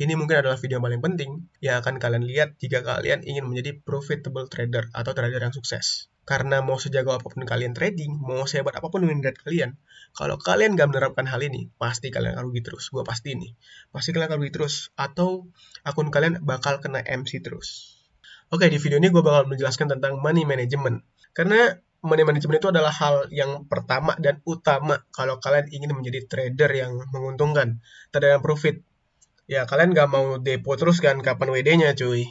Ini mungkin adalah video yang paling penting yang akan kalian lihat jika kalian ingin menjadi profitable trader atau trader yang sukses. Karena mau sejago apapun kalian trading, mau sehebat apapun win rate kalian, kalau kalian gak menerapkan hal ini, pasti kalian akan rugi terus. Gue pasti nih. Pasti kalian akan rugi terus. Atau akun kalian bakal kena MC terus. Oke, di video ini gue bakal menjelaskan tentang money management. Karena money management itu adalah hal yang pertama dan utama kalau kalian ingin menjadi trader yang menguntungkan, trader yang profit. Ya, kalian gak mau depo terus kan, kapan WD-nya cuy.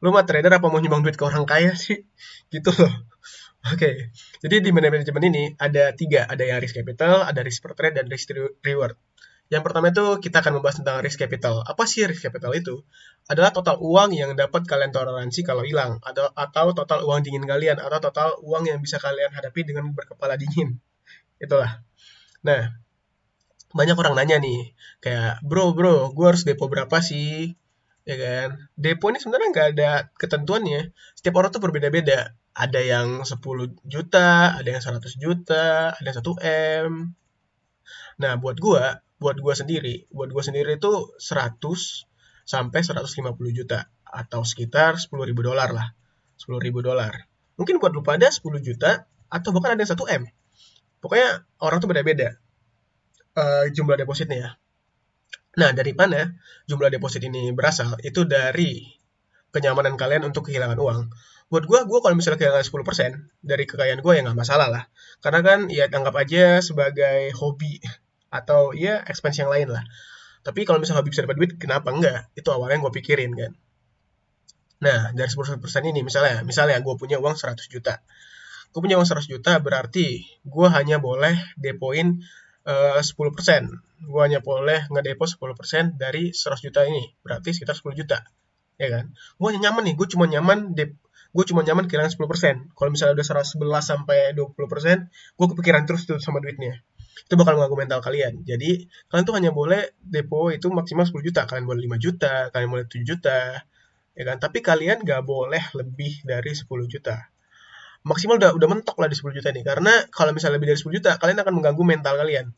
Lu mah trader apa mau nyumbang duit ke orang kaya sih? Gitu loh. Oke, jadi di money management ini ada tiga, ada yang risk capital, ada risk per trade, dan risk reward. Yang pertama itu kita akan membahas tentang risk capital. Apa sih risk capital itu? Adalah total uang yang dapat kalian toleransi kalau hilang, atau total uang dingin kalian, atau total uang yang bisa kalian hadapi dengan berkepala dingin. Itulah. Nah, banyak orang nanya nih, kayak, bro, gue harus depo berapa sih? Ya kan? Depo ini sebenarnya nggak ada ketentuannya. Setiap orang tuh berbeda-beda. Ada yang 10 juta, ada yang 100 juta, ada yang 1 M. Nah, buat gua sendiri itu 100 sampai 150 juta atau sekitar 10.000 dolar lah. 10.000 dolar. Mungkin buat lu pada 10 juta atau bahkan ada yang 1 M. Pokoknya orang tuh beda-beda jumlah depositnya ya. Nah, dari mana jumlah deposit ini berasal? Itu dari kenyamanan kalian untuk kehilangan uang. Buat gue kalau misalnya kehilangan 10% dari kekayaan gue ya nggak masalah lah. Karena kan ya anggap aja sebagai hobi atau ya expense yang lain lah. Tapi kalau misalnya hobi bisa dapat duit, kenapa enggak? Itu awalnya gue pikirin kan. Nah, dari 10% ini misalnya gue punya uang 100 juta. Gue punya uang 100 juta berarti gue hanya boleh depoin 10%. Gue hanya boleh ngedepo 10% dari 100 juta ini. Berarti sekitar 10 juta. Ya kan? Gue nyaman nih, gue cuma nyaman kehilangan 10%. Kalau misalnya udah 11 sampai 20%, gue kepikiran terus tuh sama duitnya. Itu bakal mengganggu mental kalian. Jadi, kalian tuh hanya boleh depo itu maksimal 10 juta. Kalian boleh 5 juta, kalian boleh 7 juta. Ya kan? Tapi kalian gak boleh lebih dari 10 juta. Maksimal udah mentok lah di 10 juta nih. Karena kalau misalnya lebih dari 10 juta, kalian akan mengganggu mental kalian.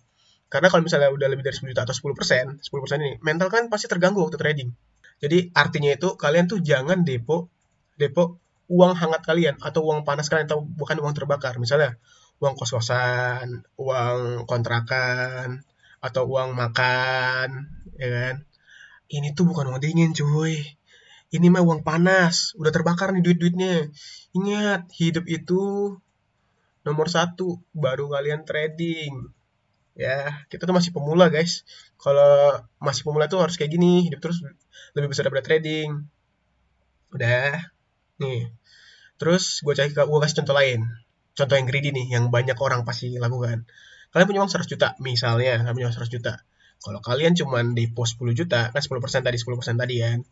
Karena kalau misalnya udah lebih dari 10 juta atau 10% ini, mental kalian pasti terganggu waktu trading. Jadi artinya itu kalian tuh jangan depo depo uang hangat kalian atau uang panas kalian atau bukan uang terbakar. Misalnya uang kos-kosan, uang kontrakan, atau uang makan, ya kan? Ini tuh bukan uang dingin, cuy. Ini mah uang panas, udah terbakar nih duit-duitnya. Ingat, hidup itu nomor satu, baru kalian trading. Ya, kita tuh masih pemula, guys. Kalau masih pemula tuh harus kayak gini, hidup terus lebih besar daripada trading. Udah, nih. Terus gue kasih contoh lain. Contoh yang greedy nih, yang banyak orang pasti lakukan. Kalian punya uang 100 juta, misalnya, kalian punya uang 100 juta. Kalau kalian cuma depo 10 juta, kan 10% tadi kan.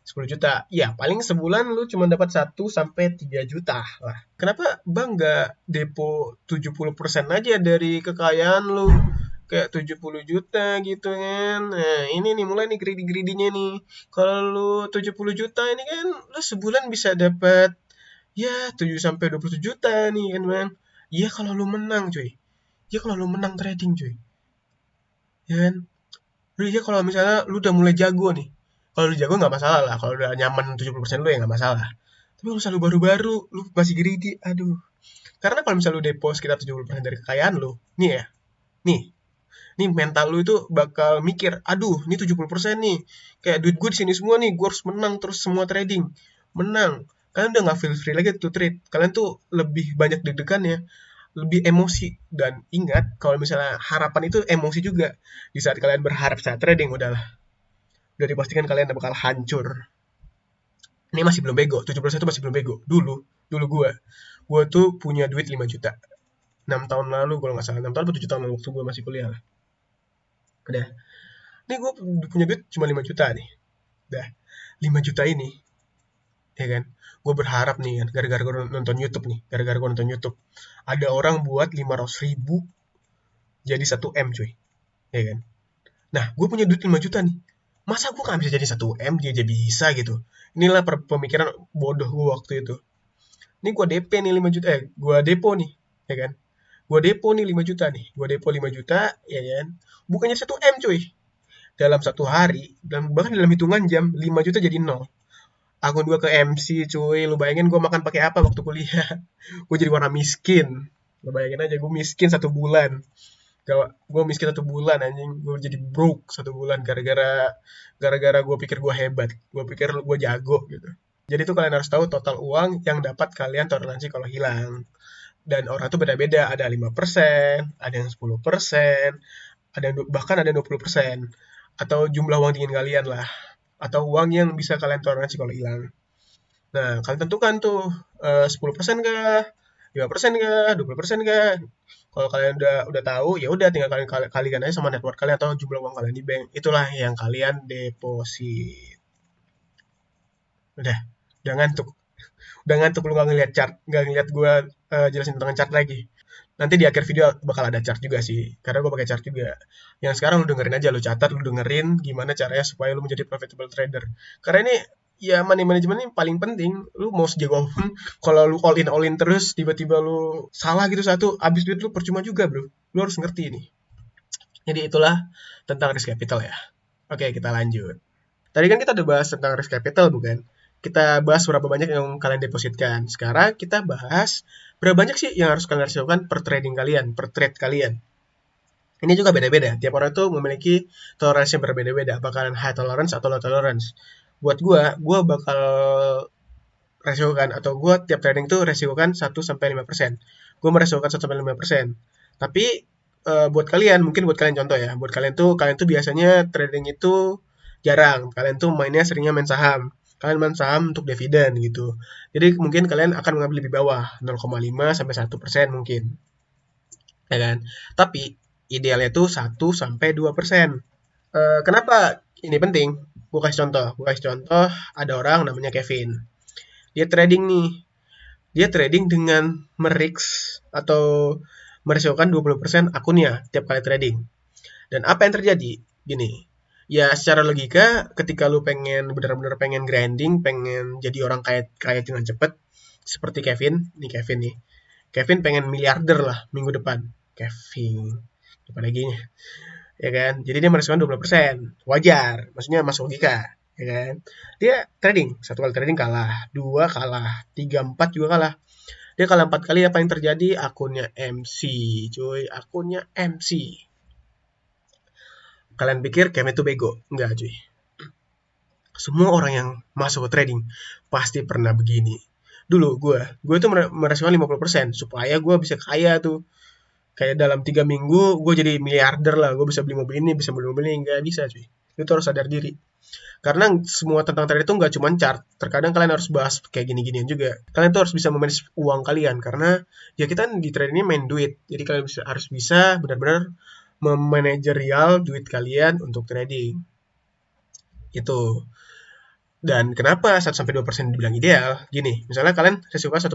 10 juta, ya paling sebulan lu cuma dapat 1 sampai 3 juta lah. Kenapa bang nggak depo 70% aja dari kekayaan lu? Kayak 70 juta gitu kan. Nah ini nih mulai nih greedy-greedynya nih. Kalau lu 70 juta ini kan lu sebulan bisa dapat ya 7 sampai 27 juta nih kan bang. Iya kalau lu menang cuy. Iya kalau lu menang trading cuy. Ya kan? Lu ya kalau misalnya lu udah mulai jago nih. Kalau lu jago nggak masalah lah. Kalau udah nyaman 70% lu ya nggak masalah. Tapi kalau misalnya lu baru-baru, lu masih greedy, aduh. Karena kalau misalnya lu depo sekitar 70% dari kekayaan lu, nih ya, nih mental lu itu bakal mikir, aduh, ini 70% nih. Kayak duit gue di sini semua nih, gue harus menang terus semua trading. Menang. Kalian udah nggak feel free lagi tuh trade. Kalian tuh lebih banyak deg-degan ya, lebih emosi. Dan ingat, kalau misalnya harapan itu emosi juga. Di saat kalian berharap saat trading, udah dipastikan kalian bakal hancur. Ini masih belum bego, 70% itu masih belum bego. Dulu gue tuh punya duit 5 juta. 6 tahun lalu kalau nggak salah, 6 tahun atau 7 tahun lalu waktu gue masih kuliah lah. Udah, ini gue punya duit cuma 5 juta nih. Udah, 5 juta ini, ya kan, gue berharap nih kan, gara-gara gue nonton YouTube nih, gara-gara gue nonton YouTube, ada orang buat 500 ribu jadi 1 M cuy, ya kan. Nah, gue punya duit 5 juta nih, masa gue gak bisa jadi 1 M, dia aja bisa gitu. Inilah pemikiran bodoh gue waktu itu. Ini gue DP nih 5 juta, gue depo nih, ya kan. Gue depo nih 5 juta nih, gue depo 5 juta, ya kan. Bukannya 1 M cuy, dalam satu hari, dan bahkan dalam hitungan jam, 5 juta jadi nol. Akun gue ke MC cuy, lu bayangin gue makan pakai apa waktu kuliah. Gue jadi warna miskin. Lu bayangin aja gue miskin 1 bulan. Gue miskin 1 bulan anjing, gue jadi broke 1 bulan gara-gara gue pikir gue hebat, gue pikir gue jago gitu. Jadi tuh kalian harus tahu total uang yang dapat kalian toleransi kalau hilang. Dan orang tuh beda-beda, ada 5%, ada yang 10%, bahkan ada 20%. Atau jumlah uang dingin kalian lah. Atau uang yang bisa kalian toleransi kalau hilang. Nah, kalian tentukan tuh 10% kah, 5% kah, 20% kah. Kalau kalian udah tahu, ya udah tinggal kalian kalikan aja sama network kalian atau jumlah uang kalian di bank. Itulah yang kalian deposit. Udah ngantuk. Udah ngantuk lu nggak ngeliat chart, nggak ngeliat gue jelasin tentang chart lagi. Nanti di akhir video bakal ada chart juga sih, karena gue pakai chart juga. Yang sekarang lu dengerin aja, lu catat, lu dengerin gimana caranya supaya lu menjadi profitable trader. Karena ini ya money management ini paling penting. Lu mau sejago apapun, kalau lu all in terus, tiba-tiba lu salah gitu satu, abis duit lu percuma juga bro. Lu harus ngerti ini. Jadi itulah tentang risk capital ya. Oke, kita lanjut. Tadi kan kita udah bahas tentang risk capital, bukan? Kita bahas berapa banyak yang kalian depositkan. Sekarang kita bahas berapa banyak sih yang harus kalian lakukan per trading kalian, per trade kalian. Ini juga beda-beda. Tiap orang itu memiliki toleransi yang berbeda-beda. Apakah kalian high tolerance atau low tolerance. Buat gue bakal resikokan, atau gue tiap trading tuh resikokan 1-5%. Gue meresikokan 1-5%. Tapi buat kalian, mungkin buat kalian contoh ya, buat kalian tuh biasanya trading itu jarang. Kalian tuh mainnya seringnya main saham. Kalian main saham untuk dividen gitu. Jadi mungkin kalian akan mengambil lebih bawah, 0,5-1% mungkin. Ya kan? Tapi idealnya tuh 1-2%. Kenapa ini penting? Gue kasih contoh. Ada orang namanya Kevin. Dia trading nih. Dia trading dengan merix atau merisikokan 20% akunnya tiap kali trading. Dan apa yang terjadi? Gini, ya secara logika ketika lu benar-benar pengen grinding, pengen jadi orang kaya dengan cepet, seperti Kevin nih. Kevin pengen miliarder lah minggu depan. Kevin, depan lagi-nya. Ya kan? Jadi dia merisikokan 20%. Wajar, maksudnya masuk logika. Ya kan? Dia trading, 1 kali trading kalah, 2 kalah, 3, 4 juga kalah. Dia kalah 4 kali, apa yang terjadi? Akunnya MC, cuy. Akunnya MC. Kalian pikir Kevin itu bego? Enggak, cuy. Semua orang yang masuk ke trading pasti pernah begini. Dulu gue tuh meresikokan 50% supaya gue bisa kaya tuh. Kayak dalam 3 minggu gue jadi miliarder lah. Gue bisa beli mobil ini, bisa beli mobil ini. Enggak bisa, cuy. Itu harus sadar diri. Karena semua tentang trading itu nggak cuma chart. Terkadang kalian harus bahas kayak gini-ginian juga. Kalian tuh harus bisa memanage uang kalian. Karena ya kita di trading ini main duit. Jadi kalian harus bisa benar-benar memanajerial duit kalian untuk trading. Itu. Dan kenapa 1-2% dibilang ideal? Gini, misalnya kalian resiko 1%.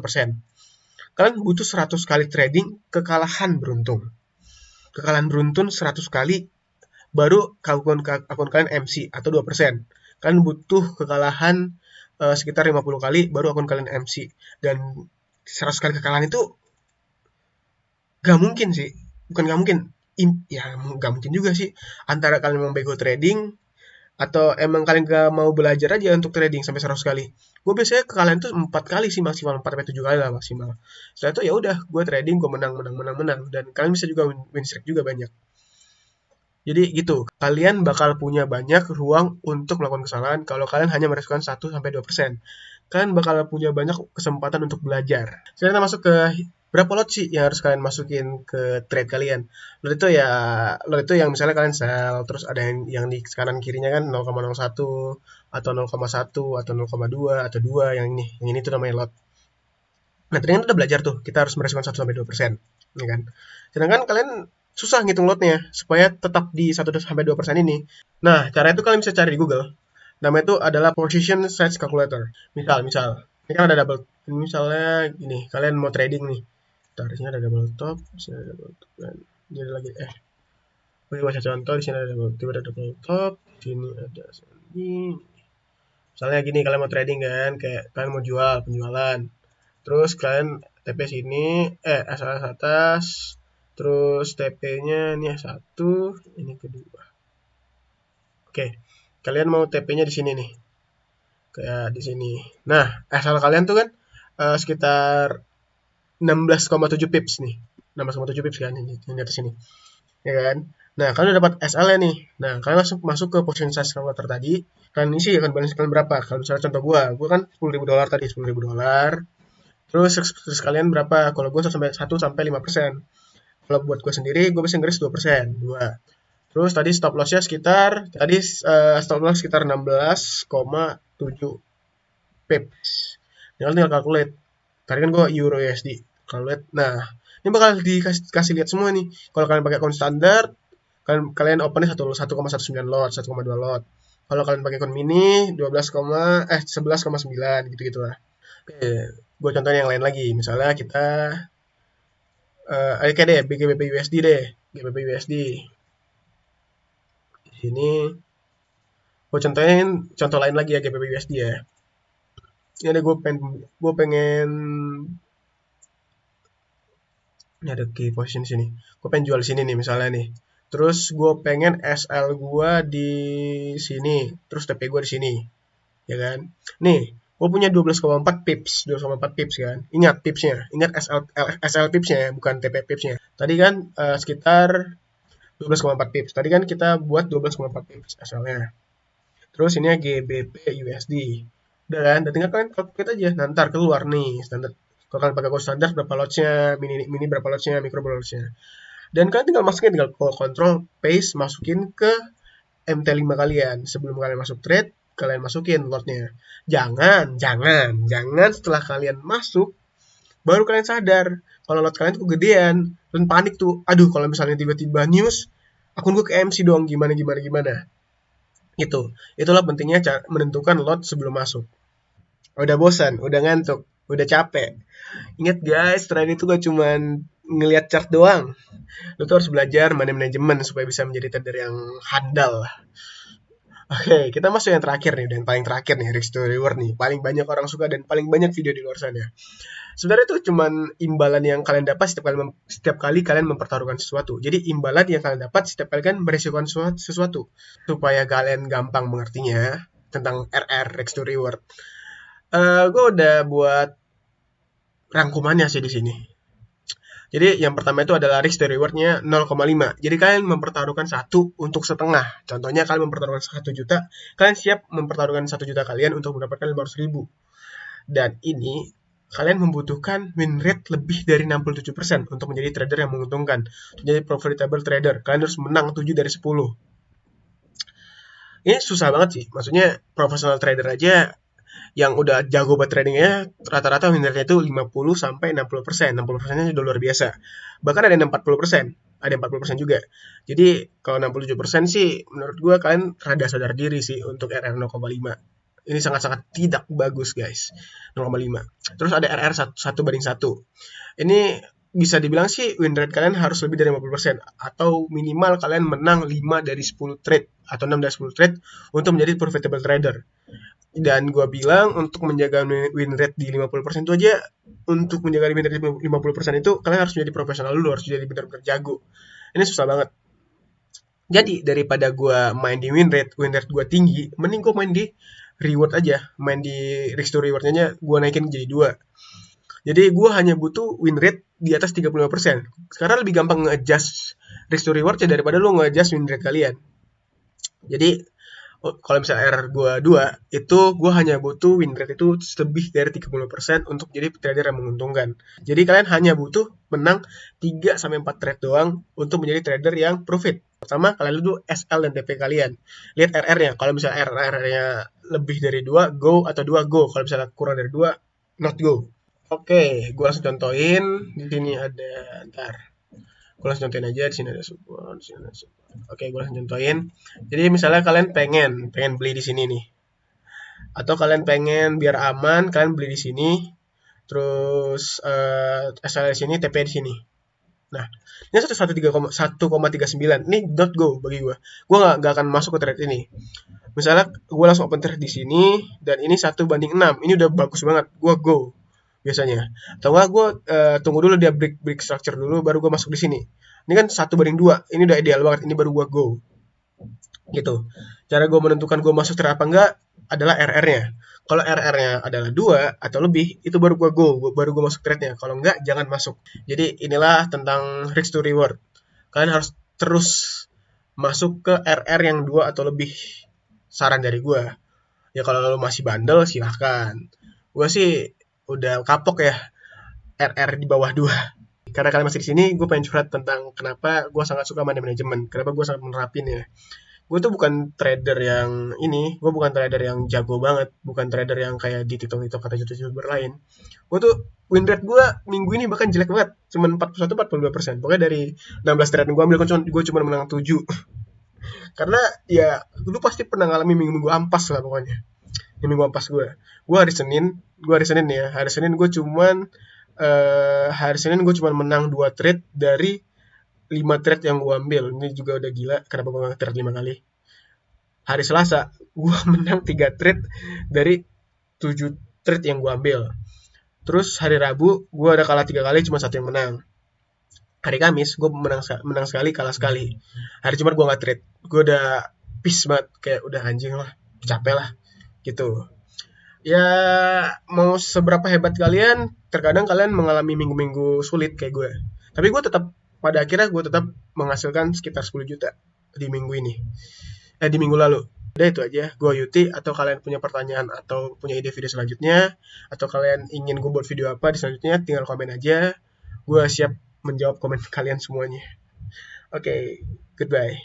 Kalian butuh 100 kali trading kekalahan beruntun. Kekalahan beruntun 100 kali baru akun kalian MC atau 2%. Kalian butuh kekalahan sekitar 50 kali baru akun kalian MC. Dan 100 kali kekalahan itu gak mungkin sih. Bukan gak mungkin. Ya gak mungkin juga sih. Antara kalian memang bego trading atau emang kalian gak mau belajar aja untuk trading sampai 100 kali. Gue biasanya kalian tuh 4 kali sih maksimal, 4-7 kali lah maksimal. Setelah itu ya udah, gue trading, gue menang. Dan kalian bisa juga win streak juga banyak. Jadi gitu, kalian bakal punya banyak ruang untuk melakukan kesalahan kalau kalian hanya meresikokan 1-2%. Kalian bakal punya banyak kesempatan untuk belajar. Sekarang kita masuk ke berapa lot sih yang harus kalian masukin ke trade kalian. Lot itu yang misalnya kalian sell, terus ada yang di kanan kirinya kan 0,01 atau 0,1 atau 0,2 atau 2 yang ini tuh namanya lot. Nah, tadi kan udah belajar tuh, kita harus meresikokan 1-2%, ya kan? Sedangkan kalian susah ngitung lotnya supaya tetap di 1-2% ini. Nah, cara itu kalian bisa cari di Google. Namanya itu adalah position size calculator. Misal, ini kan ada double. Misalnya gini, kalian mau trading nih. Di sini ada double top, di sini ada double top, dan jadi lagi Oke, baca contoh, di sini ada double top, di sini ada ini. Misalnya gini, kalian mau trading kan, kayak kalian mau penjualan. Terus kalian TP sini, atas, terus TP-nya ini 1, ini kedua. Oke, kalian mau TP-nya di sini nih, kayak di sini. Nah, SL kalian tuh kan sekitar 16,7 pips nih. 16,7 pips kan ini di atas sini. Ya kan? Nah, kalian udah dapat SL-nya nih. Nah, kalian langsung masuk ke position size calculator tadi. Kalian isi akan balance kalian berapa? Kalau misalnya contoh gua kan $10.000 tadi, $10.000. Terus kalian berapa? Kalau gua 1 sampai 5%. Kalau buat gua sendiri, gua bisa ngeris 2%. 2. Terus tadi stop loss sekitar 16,7 pips. Tinggal calculate. Tadi kan gue Euro USD. Calculate. Nah, ini bakal dikasih lihat semua nih. Kalau kalian pakai akun standar, kalian opennya 1,19 lot, 1,2 lot. Kalau kalian pakai akun mini 11,9 gitu-gitu lah. Oke, gue contohin yang lain lagi. Misalnya kita oke deh, GBP USD deh. GBP USD. Di sini gue contohin contoh lain lagi ya GBP USD ya. Ini ada gue pengen ini ada key position sini. Gue pengen jual sini nih misalnya nih. Terus gue pengen SL gue di sini, terus TP gue di sini, ya kan? Nih, gue punya 12,4 pips, 12,4 pips kan. Ingat pipsnya, ingat SL pipsnya ya, bukan TP pipsnya. Tadi kan sekitar 12,4 pips. Tadi kan kita buat 12,4 pips SL-nya. Terus ini GBP USD. Udah kan, dan tinggal kalian calculate aja. Nanti keluar nih standar. Kalau kalian pakai standar berapa lotnya, mini berapa lotnya, mikro berapa lotnya. Dan kalian tinggal masukin, tinggal control paste masukin ke MT5 kalian. Sebelum kalian masuk trade, kalian masukin lotnya. Jangan setelah kalian masuk baru kalian sadar kalau lot kalian tuh kegedean dan panik tuh. Aduh, kalau misalnya tiba-tiba news akun gue ke MC dong, gimana. Itulah pentingnya menentukan lot sebelum masuk. Udah bosan, udah ngantuk, udah capek. Ingat guys, trade itu gak cuman ngelihat chart doang. Lo tuh harus belajar money management supaya bisa menjadi trader yang handal. Oke, kita masuk yang terakhir nih, dan paling terakhir nih, risk to reward nih. Paling banyak orang suka dan paling banyak video di luar sana. Sebenarnya itu cuman imbalan yang kalian dapat setiap kali kalian mempertaruhkan sesuatu. Jadi imbalan yang kalian dapat setiap kali kalian beresikokan sesuatu. Supaya kalian gampang mengertinya tentang RR, risk to reward. Gue udah buat rangkumannya sih di sini. Jadi yang pertama itu adalah risk to reward-nya 0,5. Jadi kalian mempertaruhkan 1 untuk setengah. Contohnya kalian mempertaruhkan 1 juta, kalian siap mempertaruhkan 1 juta kalian untuk mendapatkan 500.000. Dan ini kalian membutuhkan win rate lebih dari 67% untuk menjadi trader yang menguntungkan. Untuk menjadi profitable trader, kalian harus menang 7 dari 10. Ini susah banget sih. Maksudnya professional trader aja yang udah jago buat tradingnya rata-rata win rate-nya itu 50 sampai 60%. 60%-nya udah luar biasa. Bahkan ada yang 40%, ada 40% juga. Jadi kalau 67% sih menurut gue kalian rada sadar diri sih untuk RR 0,5. Ini sangat-sangat tidak bagus guys. 0,5. Terus ada RR 1:1. Ini bisa dibilang sih win rate kalian harus lebih dari 50% atau minimal kalian menang 5 dari 10 trade atau 6 dari 10 trade untuk menjadi profitable trader. Dan gue bilang untuk menjaga win rate di 50% itu aja, untuk menjaga win rate di 50% itu kalian harus menjadi profesional dulu, harus jadi benar-benar jago. Ini susah banget. Jadi daripada gue main di win rate gue tinggi, mending gue main di reward aja. Main di risk to reward-nya gue naikin jadi 2. Jadi gue hanya butuh win rate di atas 35%. Sekarang lebih gampang nge-adjust risk to reward-nya daripada lo nge-adjust win rate kalian. Jadi kalau misalnya RR gue 2, itu gue hanya butuh win rate itu lebih dari 30% untuk jadi trader yang menguntungkan. Jadi kalian hanya butuh menang 3-4 trade doang untuk menjadi trader yang profit. Pertama, kalian lihat dulu SL dan TP kalian. Lihat RR-nya. Kalau misalnya RR-nya lebih dari 2, go, atau 2, go. Kalau misalnya kurang dari 2, not go. Oke, gue langsung contohin. Di sini ada, gue langsung contohin aja. Di sini ada support, di sini ada support. Oke, gue langsung contohin. Jadi misalnya kalian pengen beli di sini nih. Atau kalian pengen biar aman, kalian beli di sini. Terus SL di sini, TP di sini. Nah, ini 1,39. Ini not go bagi gue. Gue nggak akan masuk ke trade ini. Misalnya gue langsung open trade di sini dan ini 1:6. Ini udah bagus banget. Gue go biasanya. Atau nggak gue tunggu dulu dia break structure dulu baru gue masuk di sini. Ini kan 1:2. Ini udah ideal banget. Ini baru gue go. gitu. Cara gue menentukan gue masuk trade apa enggak adalah RR-nya. Kalau RR-nya adalah 2 atau lebih, itu baru gue baru gue masuk trade-nya. Kalau enggak, jangan masuk. Jadi inilah tentang risk to reward. Kalian harus terus masuk ke RR yang 2 atau lebih. Saran dari gue. Ya kalau lo masih bandel, silahkan. Gue sih udah kapok ya RR di bawah 2. Karena kalian masih di sini, gue pengen curhat tentang kenapa gue sangat suka money management. Kenapa gue sangat menerapin ya. Gue tuh bukan trader yang ini, gue bukan trader yang jago banget, bukan trader yang kayak di TikTok atau youtuber lain. Gue tuh win rate gue minggu ini bahkan jelek banget, cuma 41-42%. Pokoknya dari 16 trade yang gue ambil, gue cuma menang 7. Karena ya lu pasti pernah ngalamin minggu-minggu ampas lah pokoknya. Ini minggu ampas gue hari Senin ya, hari Senin gue cuman menang 2 trade dari 5 trade yang gue ambil. Ini juga udah gila, kenapa gue nggak trade 5 kali. Hari Selasa, gue menang 3 trade dari 7 trade yang gue ambil. Terus hari Rabu, gue ada kalah 3 kali, cuma 1 yang menang. Hari Kamis, gue menang sekali, kalah sekali. Hari Jumat gue nggak trade. Gue udah peace banget, kayak udah anjing lah, capek lah, gitu. Ya, mau seberapa hebat kalian, terkadang kalian mengalami minggu-minggu sulit kayak gue. Tapi pada akhirnya gue tetap menghasilkan sekitar 10 juta di minggu ini. Di minggu lalu. Udah itu aja. Gue Yuti, atau kalian punya pertanyaan atau punya ide video selanjutnya, atau kalian ingin gue buat video apa di selanjutnya, tinggal komen aja. Gue siap menjawab komen kalian semuanya. Oke, goodbye.